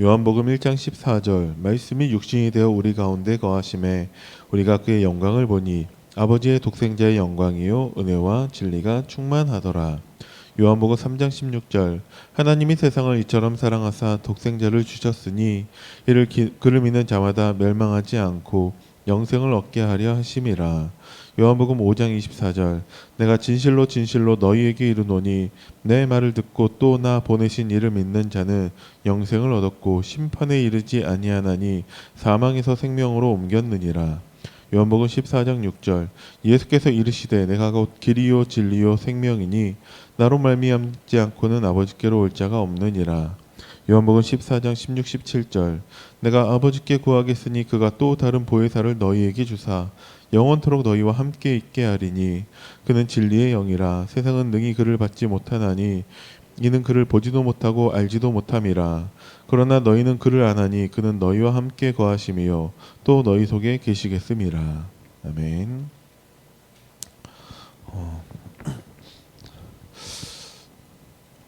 요한복음 1장 14절 말씀이 육신이 되어 우리 가운데 거하심에 우리가 그의 영광을 보니 아버지의 독생자의 영광이요 은혜와 진리가 충만하더라. 요한복음 3장 16절 하나님이 세상을 이처럼 사랑하사 독생자를 주셨으니 이를 그를 믿는 자마다 멸망하지 않고 영생을 얻게 하려 하심이라. 요한복음 5장 24절 내가 진실로 진실로 너희에게 이르노니 내 말을 듣고 또 나 보내신 이를 믿는 자는 영생을 얻었고 심판에 이르지 아니하나니 사망에서 생명으로 옮겼느니라. 요한복음 14장 6절 예수께서 이르시되 내가 곧 길이요 진리요 생명이니 나로 말미암지 않고는 아버지께로 올 자가 없느니라. 요한복음 14장 16, 17절 내가 아버지께 구하겠으니 그가 또 다른 보혜사를 너희에게 주사 영원토록 너희와 함께 있게 하리니 그는 진리의 영이라. 세상은 능히 그를 받지 못하나니 이는 그를 보지도 못하고 알지도 못함이라. 그러나 너희는 그를 아나니 그는 너희와 함께 거하심이요 또 너희 속에 계시겠음이라. 아멘.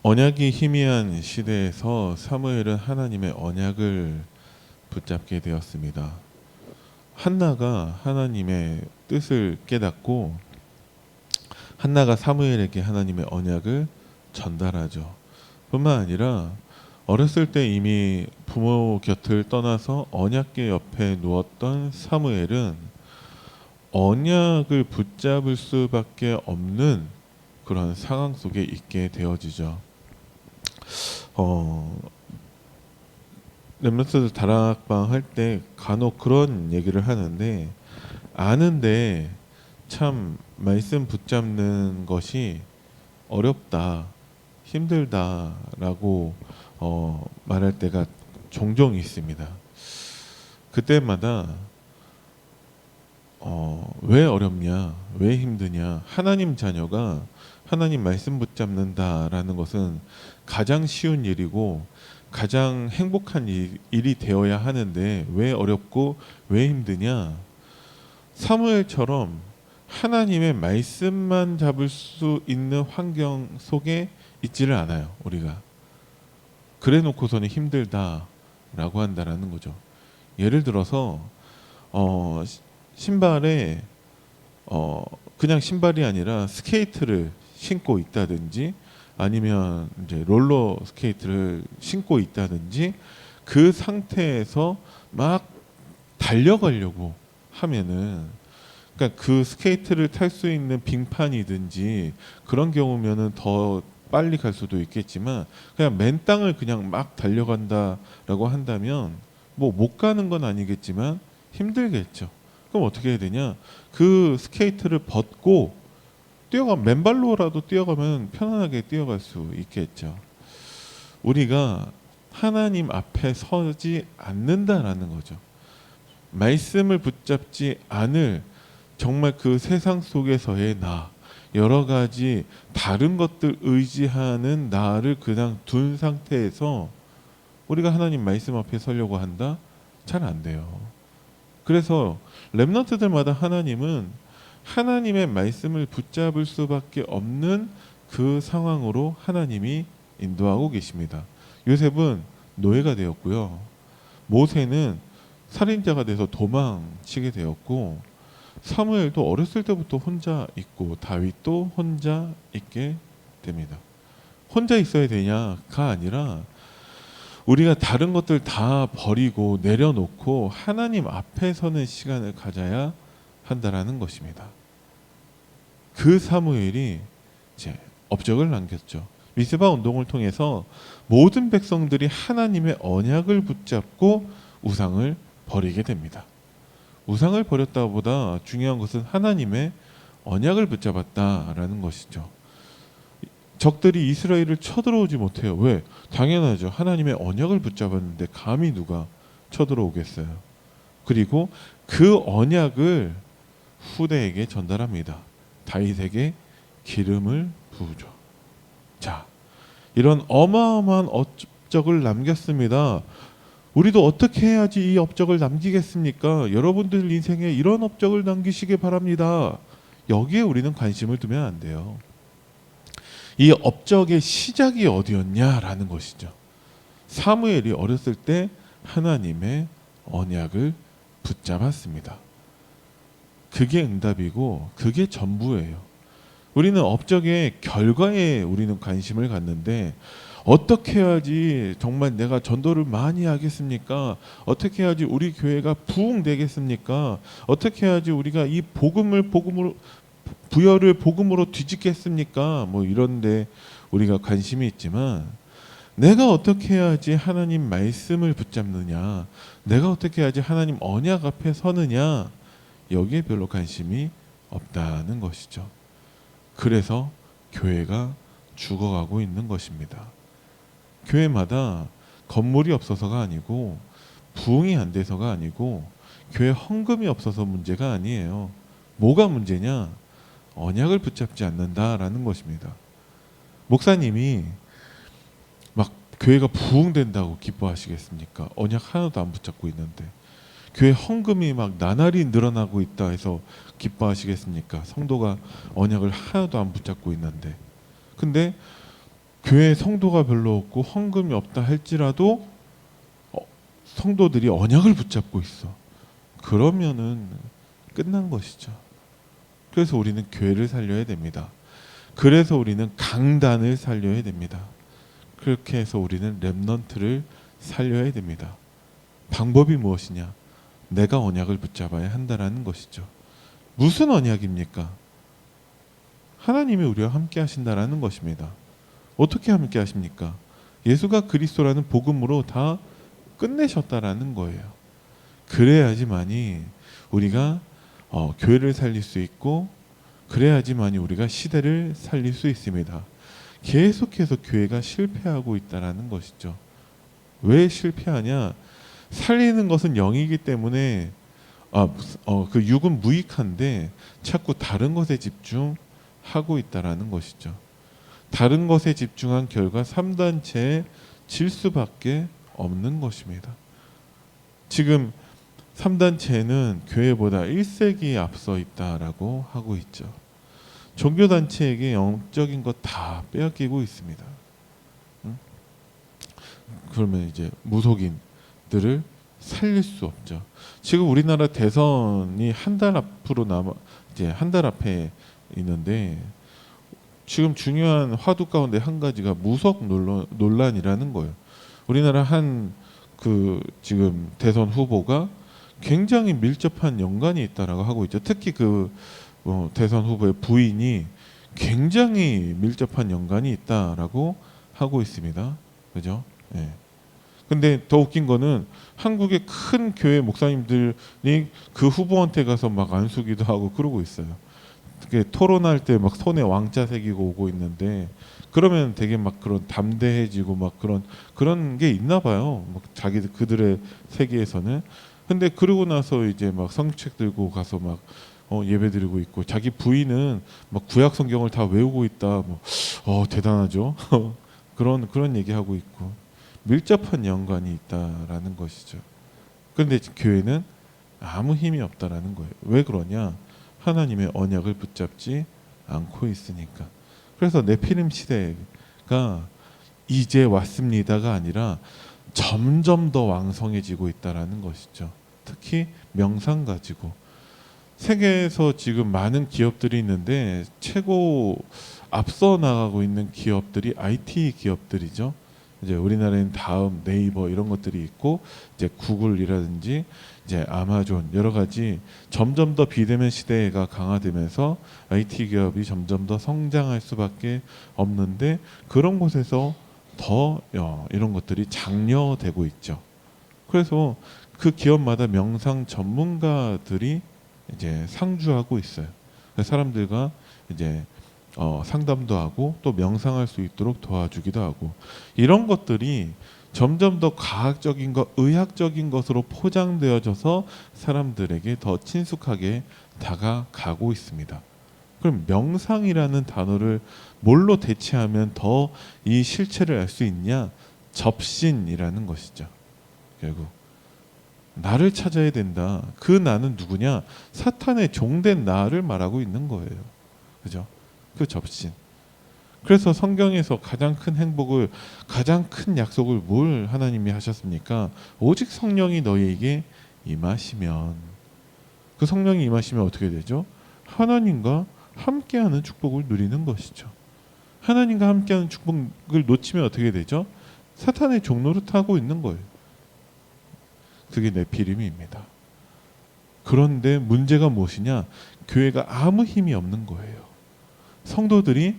언약이 희미한 시대에서 사무엘은 하나님의 언약을 붙잡게 되었습니다. 한나가 하나님의 뜻을 깨닫고 한나가 사무엘에게 하나님의 언약을 전달하죠. 뿐만 아니라 어렸을 때 이미 부모 곁을 떠나서 언약궤 옆에 누웠던 사무엘은 언약을 붙잡을 수밖에 없는 그런 상황 속에 있게 되어지죠. 렘넌트들 다락방 할 때 간혹 그런 얘기를 하는데 아는데 참 말씀 붙잡는 것이 어렵다, 힘들다라고 말할 때가 종종 있습니다. 그때마다 왜 어렵냐, 왜 힘드냐, 하나님 자녀가 하나님 말씀 붙잡는다라는 것은 가장 쉬운 일이고 가장 행복한 일이 되어야 하는데 왜 어렵고 왜 힘드냐? 사무엘처럼 하나님의 말씀만 잡을 수 있는 환경 속에 있지를 않아요. 우리가 그래 놓고서는 힘들다라고 한다라는 거죠. 예를 들어서 신발에 그냥 신발이 아니라 스케이트를 신고 있다든지 아니면 이제 롤러 스케이트를 신고 있다든지 그 상태에서 막 달려가려고 하면은 그러니까 그 스케이트를 탈 수 있는 빙판이든지 그런 경우면은 더 빨리 갈 수도 있겠지만 그냥 맨 땅을 그냥 막 달려간다라고 한다면 뭐 못 가는 건 아니겠지만 힘들겠죠. 그럼 어떻게 해야 되냐? 그 스케이트를 벗고 맨발로라도 뛰어가면 편안하게 뛰어갈 수 있겠죠. 우리가 하나님 앞에 서지 않는다라는 거죠. 말씀을 붙잡지 않을 정말 그 세상 속에서의 나, 여러 가지 다른 것들 의지하는 나를 그냥 둔 상태에서 우리가 하나님 말씀 앞에 서려고 한다? 잘 안 돼요. 그래서 렘넌트들마다 하나님은 하나님의 말씀을 붙잡을 수밖에 없는 그 상황으로 하나님이 인도하고 계십니다. 요셉은 노예가 되었고요. 모세는 살인자가 돼서 도망치게 되었고 사무엘도 어렸을 때부터 혼자 있고 다윗도 혼자 있게 됩니다. 혼자 있어야 되냐가 아니라 우리가 다른 것들 다 버리고 내려놓고 하나님 앞에 서는 시간을 가져야 한다라는 것입니다. 그 사무엘이 이제 업적을 남겼죠. 미스바 운동을 통해서 모든 백성들이 하나님의 언약을 붙잡고 우상을 버리게 됩니다. 우상을 버렸다보다 중요한 것은 하나님의 언약을 붙잡았다라는 것이죠. 적들이 이스라엘을 쳐들어오지 못해요. 왜? 당연하죠. 하나님의 언약을 붙잡았는데 감히 누가 쳐들어오겠어요. 그리고 그 언약을 후대에게 전달합니다. 다윗에게 기름을 부으죠. 자, 이런 어마어마한 업적을 남겼습니다. 우리도 어떻게 해야지 이 업적을 남기겠습니까? 여러분들 인생에 이런 업적을 남기시기 바랍니다. 여기에 우리는 관심을 두면 안 돼요. 이 업적의 시작이 어디였냐라는 것이죠. 사무엘이 어렸을 때 하나님의 언약을 붙잡았습니다. 그게 응답이고 그게 전부예요. 우리는 업적의 결과에 우리는 관심을 갖는데 어떻게 해야지 정말 내가 전도를 많이 하겠습니까? 어떻게 해야지 우리 교회가 부흥되겠습니까? 어떻게 해야지 우리가 이 복음으로 부여를 복음으로 뒤집겠습니까? 뭐 이런데 우리가 관심이 있지만 내가 어떻게 해야지 하나님 말씀을 붙잡느냐, 내가 어떻게 해야지 하나님 언약 앞에 서느냐, 여기에 별로 관심이 없다는 것이죠. 그래서 교회가 죽어가고 있는 것입니다. 교회마다 건물이 없어서가 아니고 부흥이 안 돼서가 아니고 교회 헌금이 없어서 문제가 아니에요. 뭐가 문제냐? 언약을 붙잡지 않는다라는 것입니다. 목사님이 막 교회가 부흥된다고 기뻐하시겠습니까? 언약 하나도 안 붙잡고 있는데. 교회 헌금이 막 나날이 늘어나고 있다 해서 기뻐하시겠습니까? 성도가 언약을 하나도 안 붙잡고 있는데. 근데 교회 성도가 별로 없고 헌금이 없다 할지라도 성도들이 언약을 붙잡고 있어. 그러면은 끝난 것이죠. 그래서 우리는 교회를 살려야 됩니다. 그래서 우리는 강단을 살려야 됩니다. 그렇게 해서 우리는 렘넌트를 살려야 됩니다. 방법이 무엇이냐? 내가 언약을 붙잡아야 한다라는 것이죠. 무슨 언약입니까? 하나님이 우리와 함께 하신다라는 것입니다. 어떻게 함께 하십니까? 예수가 그리스도라는 복음으로 다 끝내셨다라는 거예요. 그래야지만이 우리가 교회를 살릴 수 있고 그래야지만이 우리가 시대를 살릴 수 있습니다. 계속해서 교회가 실패하고 있다라는 것이죠. 왜 실패하냐? 살리는 것은 영이기 때문에 그 육은 무익한데 자꾸 다른 것에 집중하고 있다라는 것이죠. 다른 것에 집중한 결과 3단체에 질 수밖에 없는 것입니다. 지금 3단체는 교회보다 1세기 앞서 있다라고 하고 있죠. 종교단체에게 영적인 것 다 빼앗기고 있습니다. 그러면 이제 무속인들을 살릴 수 없죠. 지금 우리나라 대선이 한 달 앞으로 이제 한 달 앞에 있는데 지금 중요한 화두 가운데 한 가지가 무속 논란이라는 거예요. 우리나라 지금 대선 후보가 굉장히 밀접한 연관이 있다라고 하고 있죠. 특히 대선 후보의 부인이 굉장히 밀접한 연관이 있다라고 하고 있습니다. 그죠? 예. 근데 더 웃긴 거는 한국의 큰 교회 목사님들이 그 후보한테 가서 막 안수기도 하고 그러고 있어요. 토론할 때 막 손에 왕자 새기고 오고 있는데 그러면 되게 막 그런 담대해지고 막 그런 게 있나 봐요. 막 그들의 세계에서는. 근데 그러고 나서 이제 막 성책 들고 가서 막 예배 드리고 있고 자기 부인은 막 구약 성경을 다 외우고 있다. 대단하죠. 그런 얘기하고 있고 밀접한 연관이 있다라는 것이죠. 그런데 교회는 아무 힘이 없다라는 거예요. 왜 그러냐? 하나님의 언약을 붙잡지 않고 있으니까. 그래서 네피림 시대가 이제 왔습니다가 아니라 점점 더 왕성해지고 있다라는 것이죠. 특히 명상 가지고 세계에서 지금 많은 기업들이 있는데 최고 앞서 나가고 있는 기업들이 IT 기업들이죠. 이제 우리나라에는 다음, 네이버 이런 것들이 있고 이제 구글이라든지 이제 아마존 여러 가지 점점 더 비대면 시대가 강화되면서 IT 기업이 점점 더 성장할 수밖에 없는데 그런 곳에서 더 이런 것들이 장려되고 있죠. 그래서 그 기업마다 명상 전문가들이 이제 상주하고 있어요. 사람들과 이제 상담도 하고 또 명상할 수 있도록 도와주기도 하고 이런 것들이 점점 더 과학적인 것, 의학적인 것으로 포장되어져서 사람들에게 더 친숙하게 다가가고 있습니다. 그럼 명상이라는 단어를 뭘로 대체하면 더 이 실체를 알 수 있냐? 접신이라는 것이죠. 결국 나를 찾아야 된다. 그 나는 누구냐? 사탄의 종된 나를 말하고 있는 거예요. 그죠? 그 접신. 그래서 성경에서 가장 큰 행복을, 가장 큰 약속을 뭘 하나님이 하셨습니까? 오직 성령이 너희에게 임하시면, 그 성령이 임하시면 어떻게 되죠? 하나님과 함께하는 축복을 누리는 것이죠. 하나님과 함께하는 축복을 놓치면 어떻게 되죠? 사탄의 종노릇 하고 있는 거예요. 그게 네피림입니다. 그런데 문제가 무엇이냐? 교회가 아무 힘이 없는 거예요. 성도들이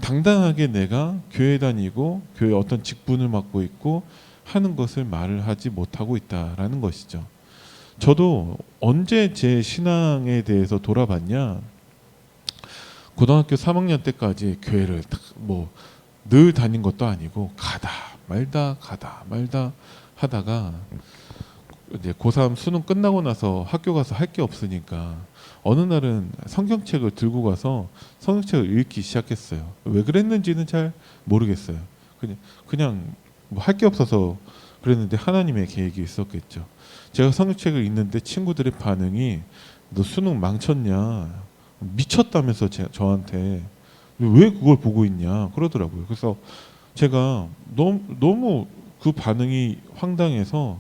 당당하게 내가 교회 다니고 교회 어떤 직분을 맡고 있고 하는 것을 말을 하지 못하고 있다라는 것이죠. 저도 언제 제 신앙에 대해서 돌아봤냐? 고등학교 3학년 때까지 교회를 뭐 늘 다닌 것도 아니고 가다 말다 하다가 이제 고3 수능 끝나고 나서 학교 가서 할 게 없으니까 어느 날은 성경책을 들고 가서 성경책을 읽기 시작했어요. 왜 그랬는지는 잘 모르겠어요. 그냥 뭐 할 게 없어서 그랬는데 하나님의 계획이 있었겠죠. 제가 성경책을 읽는데 친구들의 반응이 너 수능 망쳤냐, 미쳤다면서 저한테 왜 그걸 보고 있냐 그러더라고요. 그래서 제가 너무 그 반응이 황당해서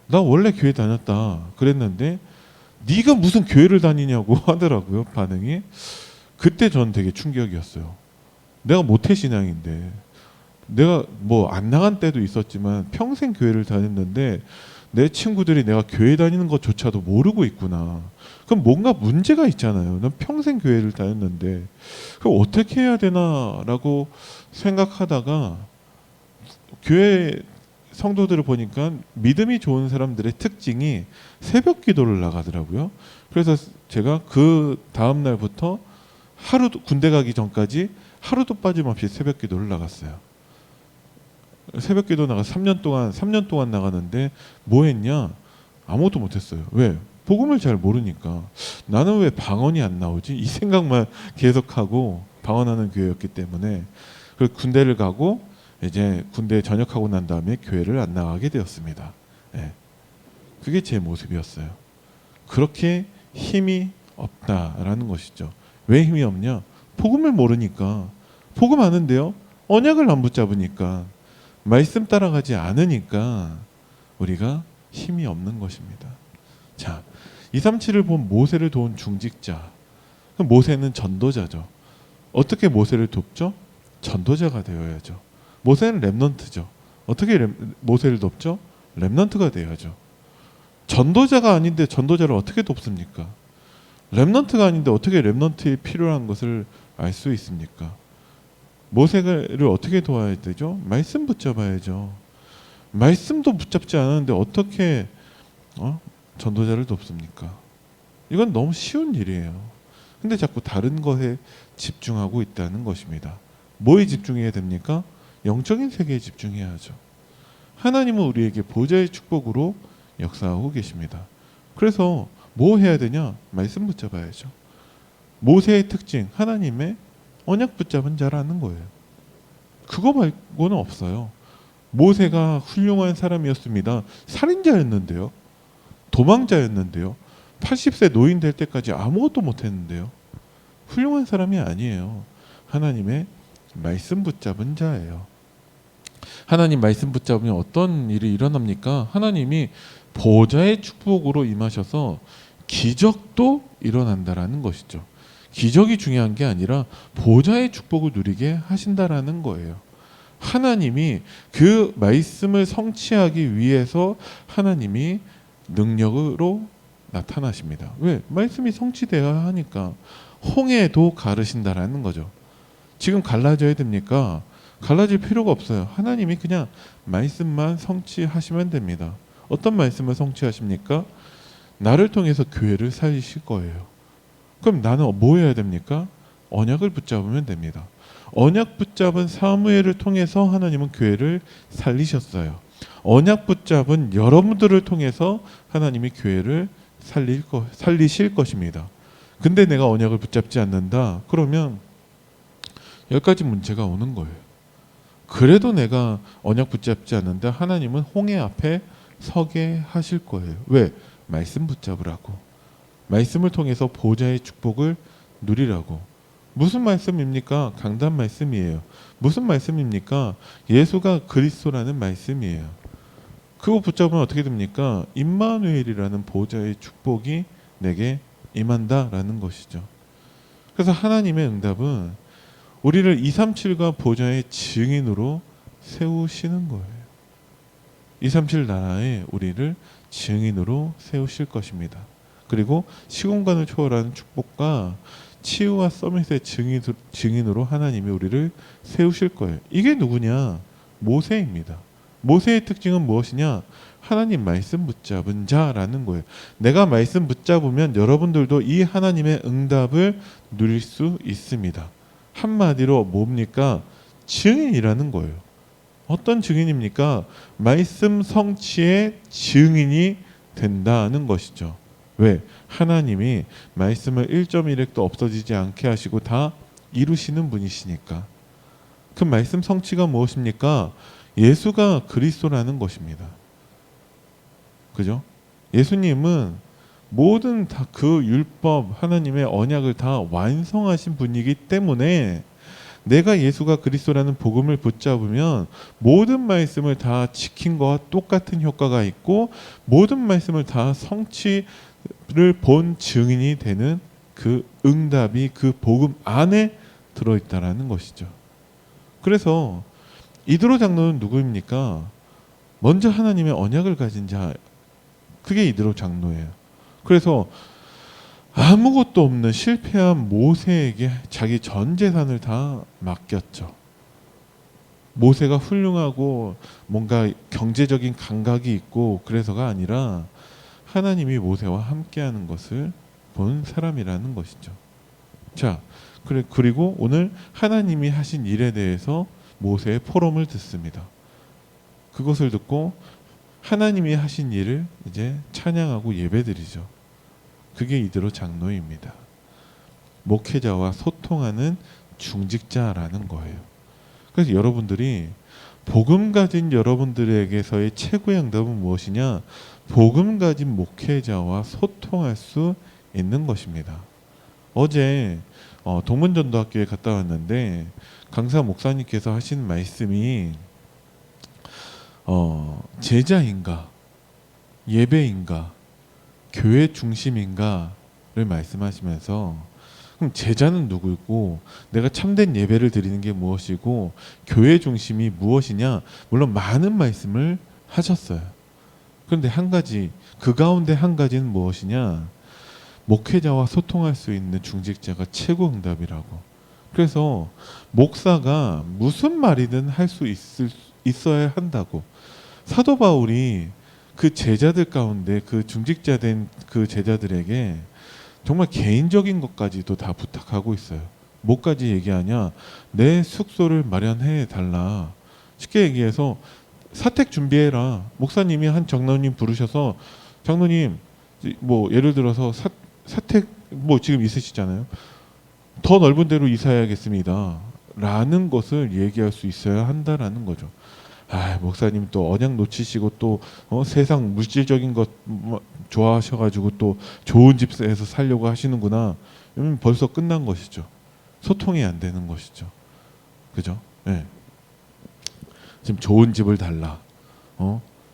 나 원래 교회 다녔다 그랬는데 네가 무슨 교회를 다니냐고 하더라고요. 반응이. 그때 전 되게 충격이었어요. 내가 모태신앙인데, 내가 뭐 안 나간 때도 있었지만 평생 교회를 다녔는데 내 친구들이 내가 교회 다니는 것조차도 모르고 있구나. 그럼 뭔가 문제가 있잖아요. 난 평생 교회를 다녔는데 그럼 어떻게 해야 되나라고 생각하다가 교회 성도들을 보니까 믿음이 좋은 사람들의 특징이 새벽 기도를 나가더라고요. 그래서 제가 그 다음 날부터 하루도, 군대 가기 전까지 하루도 빠짐없이 새벽 기도를 나갔어요. 새벽 기도 나가 3년 동안 나가는데 뭐 했냐? 아무것도 못 했어요. 왜? 복음을 잘 모르니까. 나는 왜 방언이 안 나오지? 이 생각만 계속하고 방언하는 교회였기 때문에. 그리고 군대를 가고 이제 군대에 전역하고 난 다음에 교회를 안 나가게 되었습니다. 예. 그게 제 모습이었어요. 그렇게 힘이 없다라는 것이죠. 왜 힘이 없냐? 복음을 모르니까. 복음 아는데요. 언약을 안 붙잡으니까. 말씀 따라가지 않으니까 우리가 힘이 없는 것입니다. 자, 237을 본 모세를 도운 중직자. 그럼 모세는 전도자죠. 어떻게 모세를 돕죠? 전도자가 되어야죠. 모세는 렘넌트죠. 어떻게 모세를 돕죠? 렘넌트가 되어야죠. 전도자가 아닌데 전도자를 어떻게 돕습니까? 렘넌트가 아닌데 어떻게 렘넌트에 필요한 것을 알 수 있습니까? 모세를 어떻게 도와야 되죠? 말씀 붙잡아야죠. 말씀도 붙잡지 않았는데 어떻게 전도자를 돕습니까? 이건 너무 쉬운 일이에요. 근데 자꾸 다른 것에 집중하고 있다는 것입니다. 뭐에 집중해야 됩니까? 영적인 세계에 집중해야죠. 하나님은 우리에게 보좌의 축복으로 역사하고 계십니다. 그래서 뭐 해야 되냐? 말씀 붙잡아야죠. 모세의 특징, 하나님의 언약 붙잡은 자라는 거예요. 그거 말고는 없어요. 모세가 훌륭한 사람이었습니다. 살인자였는데요. 도망자였는데요. 80세 노인 될 때까지 아무것도 못했는데요. 훌륭한 사람이 아니에요. 하나님의 말씀 붙잡은 자예요. 하나님 말씀 붙잡으면 어떤 일이 일어납니까? 하나님이 보좌의 축복으로 임하셔서 기적도 일어난다라는 것이죠. 기적이 중요한 게 아니라 보좌의 축복을 누리게 하신다라는 거예요. 하나님이 그 말씀을 성취하기 위해서 하나님이 능력으로 나타나십니다. 왜? 말씀이 성취되어야 하니까. 홍해도 가르신다라는 거죠. 지금 갈라져야 됩니까? 갈라질 필요가 없어요. 하나님이 그냥 말씀만 성취하시면 됩니다. 어떤 말씀을 성취하십니까? 나를 통해서 교회를 살리실 거예요. 그럼 나는 뭐 해야 됩니까? 언약을 붙잡으면 됩니다. 언약 붙잡은 사무엘을 통해서 하나님은 교회를 살리셨어요. 언약 붙잡은 여러분들을 통해서 하나님이 교회를 살리실 것입니다. 근데 내가 언약을 붙잡지 않는다. 그러면 10가지 문제가 오는 거예요. 그래도 내가 언약 붙잡지 않는다. 하나님은 홍해 앞에 서게 하실 거예요. 왜? 말씀 붙잡으라고. 말씀을 통해서 보좌의 축복을 누리라고. 무슨 말씀입니까? 강단 말씀이에요. 무슨 말씀입니까? 예수가 그리스도라는 말씀이에요. 그거 붙잡으면 어떻게 됩니까? 임마누엘이라는 보좌의 축복이 내게 임한다라는 것이죠. 그래서 하나님의 응답은 우리를 237과 보좌의 증인으로 세우시는 거예요. 237 나라에 우리를 증인으로 세우실 것입니다. 그리고 시공간을 초월하는 축복과 치유와 서밋의 증인으로 하나님이 우리를 세우실 거예요. 이게 누구냐? 모세입니다. 모세의 특징은 무엇이냐? 하나님 말씀 붙잡은 자라는 거예요. 내가 말씀 붙잡으면 여러분들도 이 하나님의 응답을 누릴 수 있습니다. 한마디로 뭡니까? 증인이라는 거예요. 어떤 증인입니까? 말씀 성취의 증인이 된다는 것이죠. 왜? 하나님이 말씀을 1.1핵도 없어지지 않게 하시고 다 이루시는 분이시니까. 그 말씀 성취가 무엇입니까? 예수가 그리스도라는 것입니다. 그죠? 예수님은 모든 다 그 율법 하나님의 언약을 다 완성하신 분이기 때문에 내가 예수가 그리스도라는 복음을 붙잡으면 모든 말씀을 다 지킨 것과 똑같은 효과가 있고 모든 말씀을 다 성취를 본 증인이 되는 그 응답이 그 복음 안에 들어있다라는 것이죠. 그래서 이드로 장로는 누구입니까? 먼저 하나님의 언약을 가진 자, 그게 이드로 장로예요. 그래서 아무것도 없는 실패한 모세에게 자기 전 재산을 다 맡겼죠. 모세가 훌륭하고 뭔가 경제적인 감각이 있고 그래서가 아니라 하나님이 모세와 함께하는 것을 본 사람이라는 것이죠. 자, 그리고 오늘 하나님이 하신 일에 대해서 모세의 포럼을 듣습니다. 그것을 듣고 하나님이 하신 일을 이제 찬양하고 예배드리죠. 그게 이대로 장로입니다. 목회자와 소통하는 중직자라는 거예요. 그래서 여러분들이 복음 가진 여러분들에게서의 최고의 응답은 무엇이냐? 복음 가진 목회자와 소통할 수 있는 것입니다. 어제 동문전도학교에 갔다 왔는데 강사 목사님께서 하신 말씀이 제자인가 예배인가 교회 중심인가를 말씀하시면서 그럼 제자는 누구고 내가 참된 예배를 드리는 게 무엇이고 교회 중심이 무엇이냐, 물론 많은 말씀을 하셨어요. 그런데 한 가지, 그 가운데 한 가지는 무엇이냐, 목회자와 소통할 수 있는 중직자가 최고 응답이라고. 그래서 목사가 무슨 말이든 할 수 있어야 한다고. 사도 바울이 그 제자들 가운데 그 중직자된 그 제자들에게 정말 개인적인 것까지도 다 부탁하고 있어요. 뭐까지 얘기하냐? 내 숙소를 마련해 달라. 쉽게 얘기해서 사택 준비해라. 목사님이 한 장로님 부르셔서 장로님 뭐 예를 들어서 사택 뭐 지금 있으시잖아요. 더 넓은 데로 이사해야겠습니다. 라는 것을 얘기할 수 있어야 한다라는 거죠. 아, 목사님 또 언약 놓치시고 또 세상 물질적인 것 좋아하셔가지고 또 좋은 집에서 살려고 하시는구나. 벌써 끝난 것이죠. 소통이 안 되는 것이죠. 그죠? 네. 지금 좋은 집을 달라.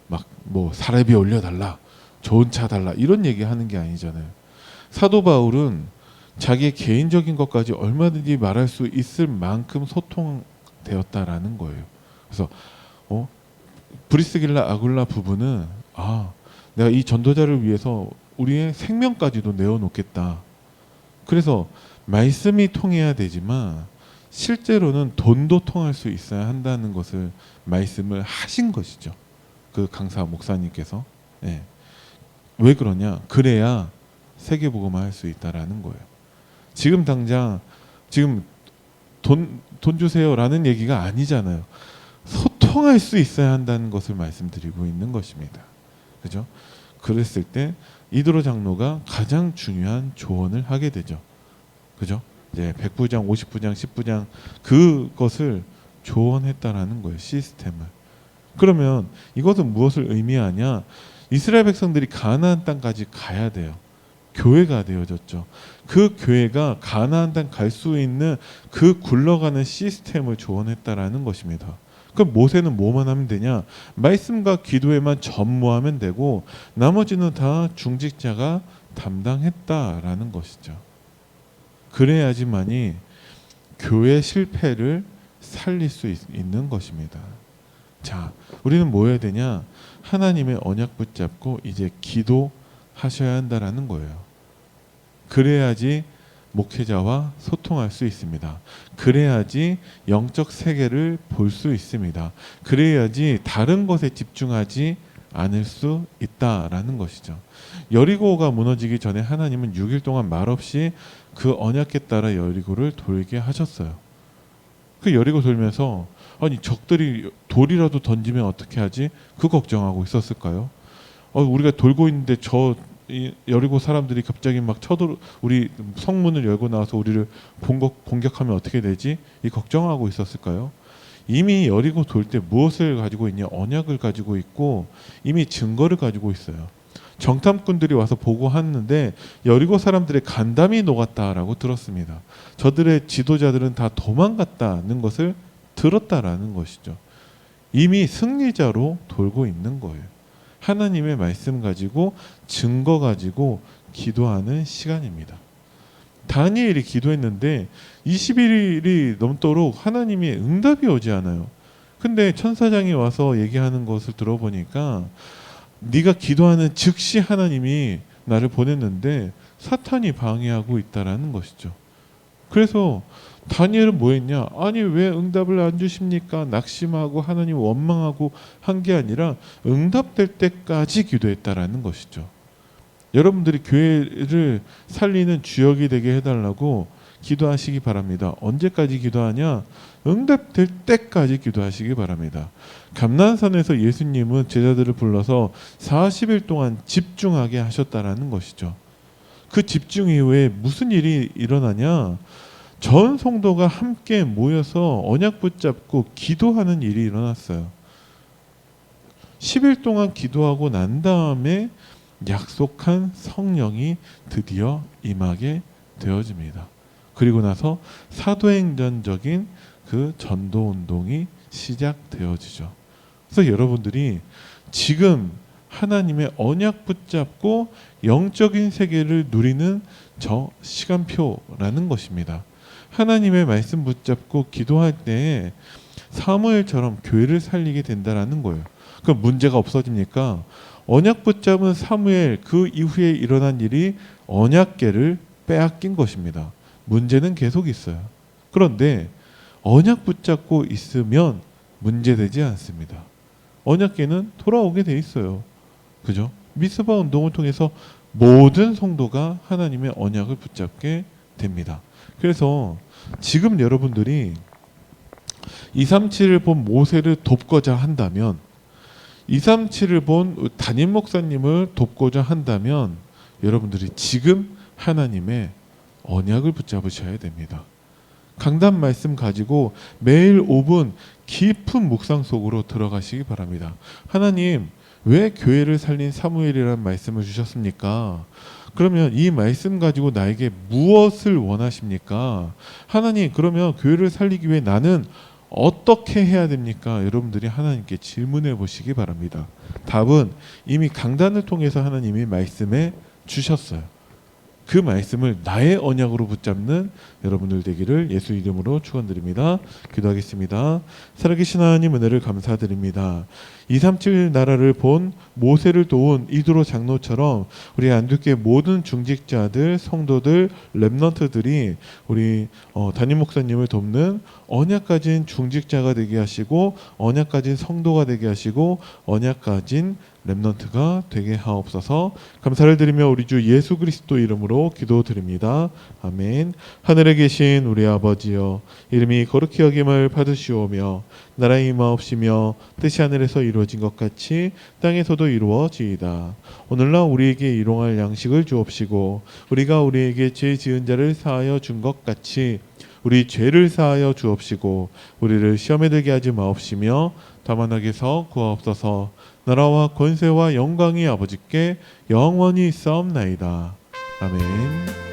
막 뭐 사례비 올려달라. 좋은 차 달라. 이런 얘기하는 게 아니잖아요. 사도 바울은 자기의 개인적인 것까지 얼마든지 말할 수 있을 만큼 소통되었다라는 거예요. 그래서 브리스길라 아굴라 부부는 내가 이 전도자를 위해서 우리의 생명까지도 내어놓겠다. 그래서 말씀이 통해야 되지만 실제로는 돈도 통할 수 있어야 한다는 것을 말씀을 하신 것이죠. 그 강사 목사님께서. 네. 왜 그러냐? 그래야 세계복음화 할 수 있다라는 거예요. 지금 당장 지금 돈 주세요라는 얘기가 아니잖아요. 소통할 수 있어야 한다는 것을 말씀드리고 있는 것입니다. 그죠? 그랬을 때 이드로 장로가 가장 중요한 조언을 하게 되죠. 그죠? 이제 100부장, 50부장, 10부장 그것을 조언했다라는 거예요. 시스템을. 그러면 이것은 무엇을 의미하냐? 이스라엘 백성들이 가나안 땅까지 가야 돼요. 교회가 되어졌죠. 그 교회가 가나안 땅 갈 수 있는 그 굴러가는 시스템을 조언했다라는 것입니다. 그럼 모세는 뭐만 하면 되냐? 말씀과 기도에만 전무하면 되고 나머지는 다 중직자가 담당했다라는 것이죠. 그래야지만이 교회 실패를 살릴 수 있는 것입니다. 자, 우리는 뭐 해야 되냐? 하나님의 언약 붙잡고 이제 기도하셔야 한다라는 거예요. 그래야지 목회자와 소통할 수 있습니다. 그래야지 영적 세계를 볼 수 있습니다. 그래야지 다른 것에 집중하지 않을 수 있다라는 것이죠. 여리고가 무너지기 전에 하나님은 6일 동안 말없이 그 언약에 따라 여리고를 돌게 하셨어요. 그 여리고 돌면서 아니 적들이 돌이라도 던지면 어떻게 하지? 그 걱정하고 있었을까요? 우리가 돌고 있는데 이 여리고 사람들이 갑자기 막 우리 성문을 열고 나와서 우리를 공격하면 어떻게 되지? 이 걱정하고 있었을까요? 이미 여리고 돌 때 무엇을 가지고 있냐? 언약을 가지고 있고 이미 증거를 가지고 있어요. 정탐꾼들이 와서 보고 하는데 여리고 사람들의 간담이 녹았다라고 들었습니다. 저들의 지도자들은 다 도망갔다는 것을 들었다라는 것이죠. 이미 승리자로 돌고 있는 거예요. 하나님의 말씀 가지고 증거 가지고 기도하는 시간입니다. 다니엘이 기도했는데 20일이 넘도록 하나님의 응답이 오지 않아요. 근데 천사장이 와서 얘기하는 것을 들어보니까 네가 기도하는 즉시 하나님이 나를 보냈는데 사탄이 방해하고 있다라는 것이죠. 그래서 다니엘은 뭐 했냐? 아니 왜 응답을 안 주십니까? 낙심하고 하나님 원망하고 한 게 아니라 응답될 때까지 기도했다라는 것이죠. 여러분들이 교회를 살리는 주역이 되게 해달라고 기도하시기 바랍니다. 언제까지 기도하냐? 응답될 때까지 기도하시기 바랍니다. 감난산에서 예수님은 제자들을 불러서 40일 동안 집중하게 하셨다라는 것이죠. 그 집중 이후에 무슨 일이 일어나냐? 전 성도가 함께 모여서 언약 붙잡고 기도하는 일이 일어났어요. 10일 동안 기도하고 난 다음에 약속한 성령이 드디어 임하게 되어집니다. 그리고 나서 사도행전적인 그 전도 운동이 시작되어지죠. 그래서 여러분들이 지금 하나님의 언약 붙잡고 영적인 세계를 누리는 저 시간표라는 것입니다. 하나님의 말씀 붙잡고 기도할 때 사무엘처럼 교회를 살리게 된다라는 거예요. 그럼 문제가 없어집니까? 언약 붙잡은 사무엘 그 이후에 일어난 일이 언약궤를 빼앗긴 것입니다. 문제는 계속 있어요. 그런데 언약 붙잡고 있으면 문제되지 않습니다. 언약궤는 돌아오게 돼 있어요. 그죠? 미스바 운동을 통해서 모든 성도가 하나님의 언약을 붙잡게 됩니다. 그래서 지금 여러분들이 237을 본 모세를 돕고자 한다면 237을 본 담임 목사님을 돕고자 한다면 여러분들이 지금 하나님의 언약을 붙잡으셔야 됩니다. 강단 말씀 가지고 매일 5분 깊은 묵상 속으로 들어가시기 바랍니다. 하나님, 왜 교회를 살린 사무엘이라는 말씀을 주셨습니까? 그러면 이 말씀 가지고 나에게 무엇을 원하십니까? 하나님, 그러면 교회를 살리기 위해 나는 어떻게 해야 됩니까? 여러분들이 하나님께 질문해 보시기 바랍니다. 답은 이미 강단을 통해서 하나님이 말씀해 주셨어요. 그 말씀을 나의 언약으로 붙잡는 여러분들 되기를 예수 이름으로 축원드립니다. 기도하겠습니다. 살아계신 하나님 은혜를 감사드립니다. 237 나라를 본 모세를 도운 이두로 장로처럼 우리 안두교회 모든 중직자들, 성도들, 렘넌트들이 우리 담임 목사님을 돕는 언약 가진 중직자가 되게 하시고 언약 가진 성도가 되게 하시고 언약 가진 렘넌트가 되게 하옵소서. 감사를 드리며 우리 주 예수 그리스도 이름으로 기도드립니다. 아멘. 하늘에 계신 우리 아버지여, 이름이 거룩히 여김을 받으시오며 나라의 임하옵시며 뜻이 하늘에서 이루어진 것 같이 땅에서도 이루어지이다. 오늘날 우리에게 일용할 양식을 주옵시고 우리가 우리에게 죄 지은 자를 사하여 준 것 같이 우리 죄를 사하여 주옵시고 우리를 시험에 들게 하지 마옵시며 다만 악에서 구하옵소서. 나라와 권세와 영광이 아버지께 영원히 있사옵나이다. 아멘.